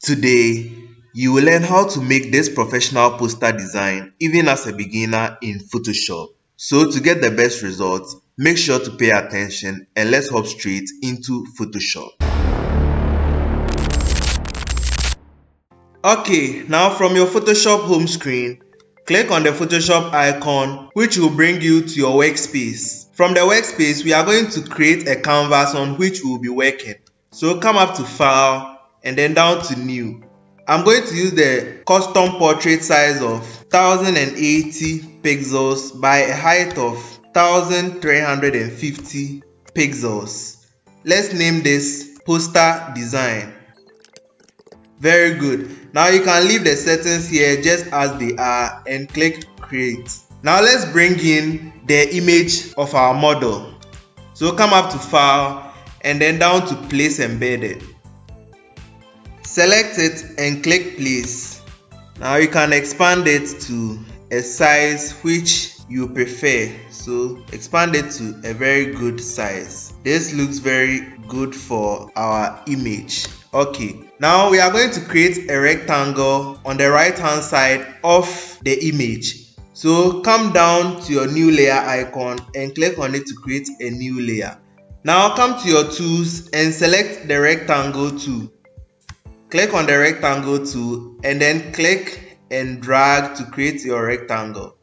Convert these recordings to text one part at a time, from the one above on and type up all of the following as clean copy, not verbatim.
Today, you will learn how to make this professional poster design even as a beginner in Photoshop. So to get the best results, make sure to pay attention and let's hop straight into Photoshop. Okay, now from your Photoshop home screen, click on the Photoshop icon which will bring you to your workspace. From the workspace, we are going to create a canvas on which we will be working. So come up to File and then down to New. I'm going to use the custom portrait size of 1080 pixels by a height of 1350 pixels. Let's name this poster design. Very good. Now you can leave the settings here just as they are and click create. Now let's bring in the image of our model. So come up to File and then down to Place Embedded. Select it and click Place. Now you can expand it to a size which you prefer. So expand it to a very good size. This looks very good for our image. Okay, now we are going to create a rectangle on the right hand side of the image. So come down to your new layer icon and click on it to create a new layer. Now come to your tools and select the rectangle tool. Click on the rectangle tool and then click and drag to create your rectangle.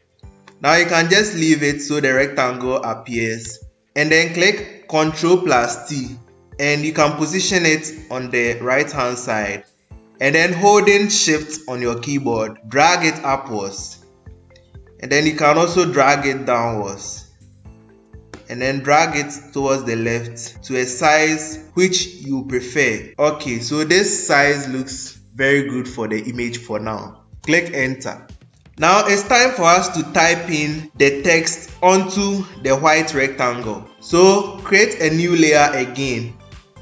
Now you can just leave it so the rectangle appears and then click Ctrl+T and you can position it on the right hand side and then holding Shift on your keyboard, drag it upwards and then you can also drag it downwards and then drag it towards the left to a size which you prefer. Okay, so this size looks very good for the image for now. Click enter. Now it's time for us to type in the text onto the white rectangle. So create a new layer again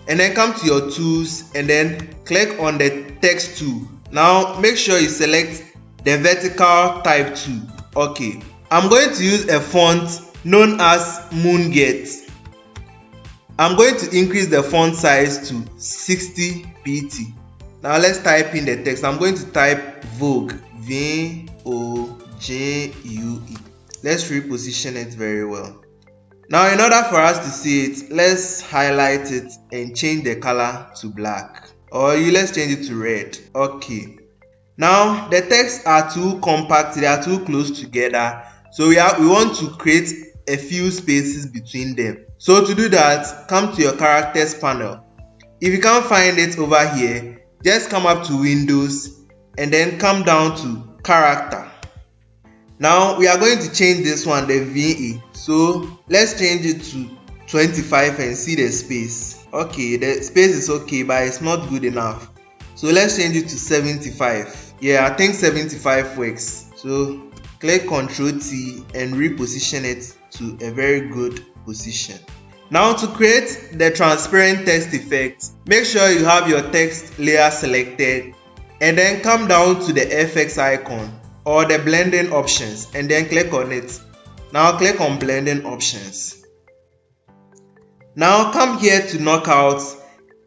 and then come to your tools and then click on the text tool. Now make sure you select the vertical type tool. Okay, I'm going to use a font known as Moongate. I'm going to increase the font size to 60 pt. Now let's type in the text. I'm going to type Vogue, Vogue. Let's reposition it very well. Now in order for us to see it, let's highlight it and change the color to black, or let's change it to red. Okay, now the texts are too compact, they are too close together, so we want to create a few spaces between them. So to do that, come to your characters panel. If you can't find it over here, just come up to Windows and then come down to character. Now we are going to change this one, the VE. So let's change it to 25 and see the space. Okay, the space is okay, but it's not good enough. So let's change it to 75. Yeah, I think 75 works. So click Ctrl T and reposition it to a very good position. Now to create the transparent text effect, make sure you have your text layer selected and then come down to the FX icon or the blending options and then click on it. Now click on blending options. Now come here to knockout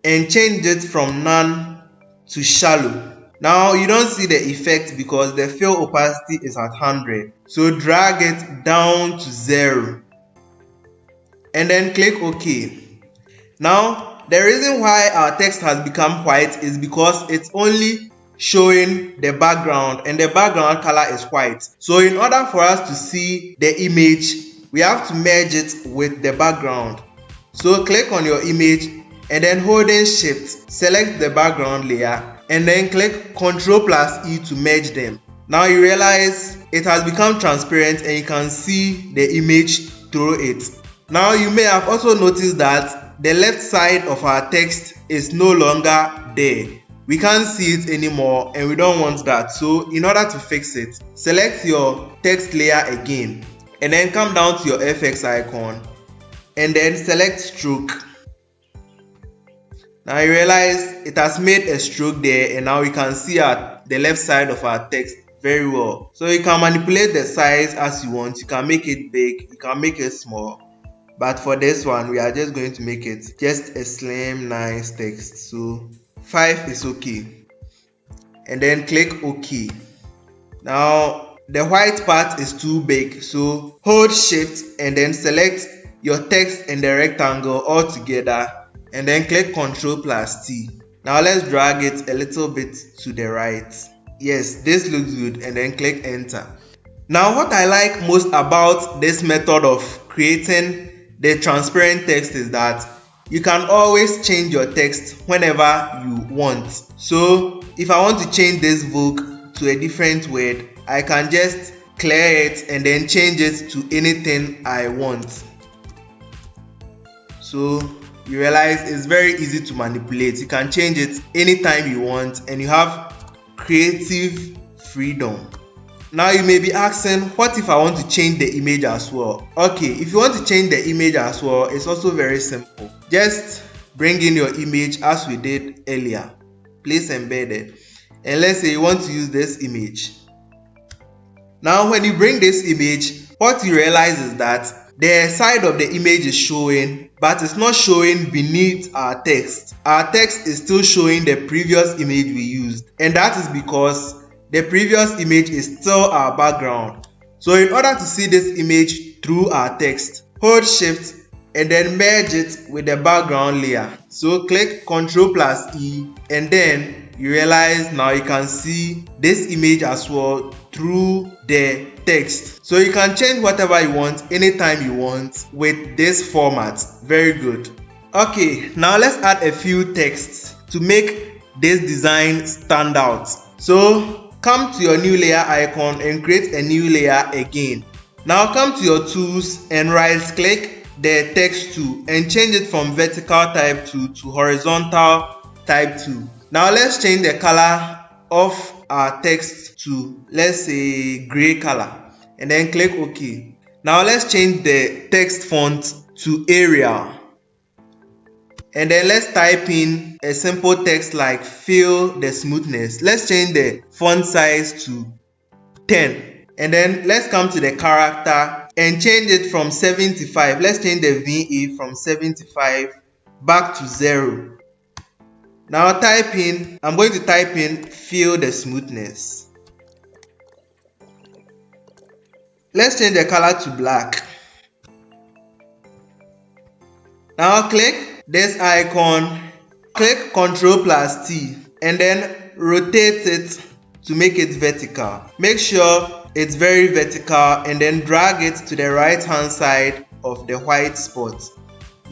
and change it from none to shallow. Now you don't see the effect because the fill opacity is at 100. So drag it down to 0 and then click OK. Now the reason why our text has become white is because it's only showing the background and the background color is white. So in order for us to see the image, we have to merge it with the background. So click on your image and then holding Shift, select the background layer and then click Ctrl+E to merge them. Now you realize it has become transparent and you can see the image through it. Now you may have also noticed that the left side of our text is no longer there. We can't see it anymore and we don't want that. So in order to fix it, select your text layer again and then come down to your FX icon and then select stroke. Now you realize it has made a stroke there and now we can see the left side of our text very well. So you can manipulate the size as you want. You can make it big, you can make it small. But for this one, we are just going to make it just a slim, nice text. So 5 is okay. and then click OK. Now the white part is too big, so hold shift and then select your text and the rectangle all together and then click Ctrl+T. Now let's drag it a little bit to the right. Yes, this looks good, and then click enter. Now what I like most about this method of creating the transparent text is that you can always change your text whenever you want. So if I want to change this book to a different word, I can just clear it and then change it to anything I want. So you realize it's very easy to manipulate. You can change it anytime you want and you have creative freedom. Now you may be asking, what if I want to change the image as well? Okay, if you want to change the image as well, it's also very simple. Just bring in your image as we did earlier. Place embedded. And let's say you want to use this image. Now when you bring this image, what you realize is that the side of the image is showing, but it's not showing beneath our text. Our text is still showing the previous image we used, and that is because the previous image is still our background. So in order to see this image through our text, hold shift and then merge it with the background layer. So click Ctrl+E and then you realize now you can see this image as well through the text. So you can change whatever you want anytime you want with this format. Very good. Okay, now let's add a few texts to make this design stand out. So come to your new layer icon and create a new layer again. Now come to your tools and right click the text tool and change it from vertical type 2 to horizontal type 2. Now let's change the color of our text to, let's say, gray color, and then click OK. Now let's change the text font to Arial, and then let's type in a simple text like feel the smoothness. Let's change the font size to 10, and then let's come to the character and change it from 75. Let's change the VA from 75 back to 0. Now I'm going to type in feel the smoothness. Let's change the color to black. Now click this icon, click Ctrl+T and then rotate it to make it vertical. Make sure it's very vertical and then drag it to the right hand side of the white spot.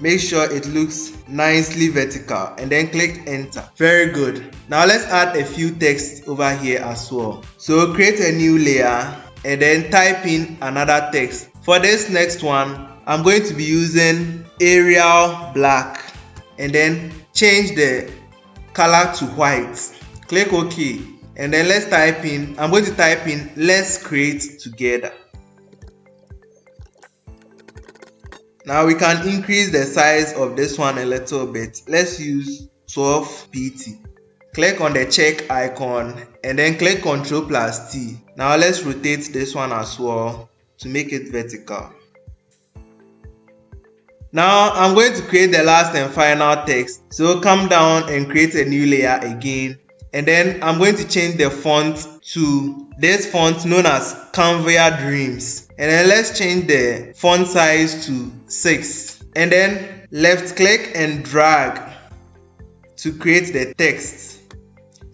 Make sure it looks nicely vertical and then click enter. Very good. Now let's add a few text over here as well. So create a new layer and then type in another text. For this next one, I'm going to be using Arial black and then change the color to white. Click OK and then let's type in, I'm going to type in let's create together. Now we can increase the size of this one a little bit. Let's use 12 pt. Click on the check icon and then click Ctrl+T. Now let's rotate this one as well to make it vertical. Now I'm going to create the last and final text. So come down and create a new layer again. And then I'm going to change the font to this font known as Canva Dreams. And then let's change the font size to 6. And then left click and drag to create the text.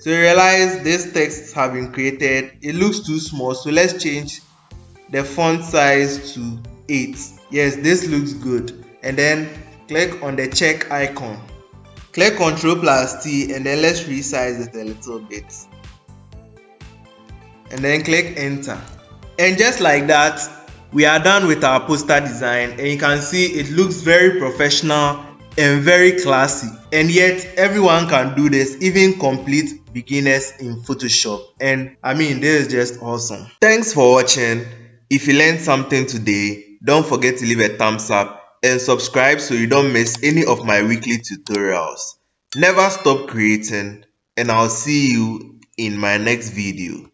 So you realize this text have been created. It looks too small. So let's change the font size to 8. Yes, this looks good. And then click on the check icon. Click Ctrl+T and then let's resize it a little bit. And then click enter. And just like that, we are done with our poster design, and you can see it looks very professional and very classy. And yet everyone can do this, even complete beginners in Photoshop. And I mean, this is just awesome. Thanks for watching. If you learned something today, don't forget to leave a thumbs up and subscribe so you don't miss any of my weekly tutorials. Never stop creating, and I'll see you in my next video.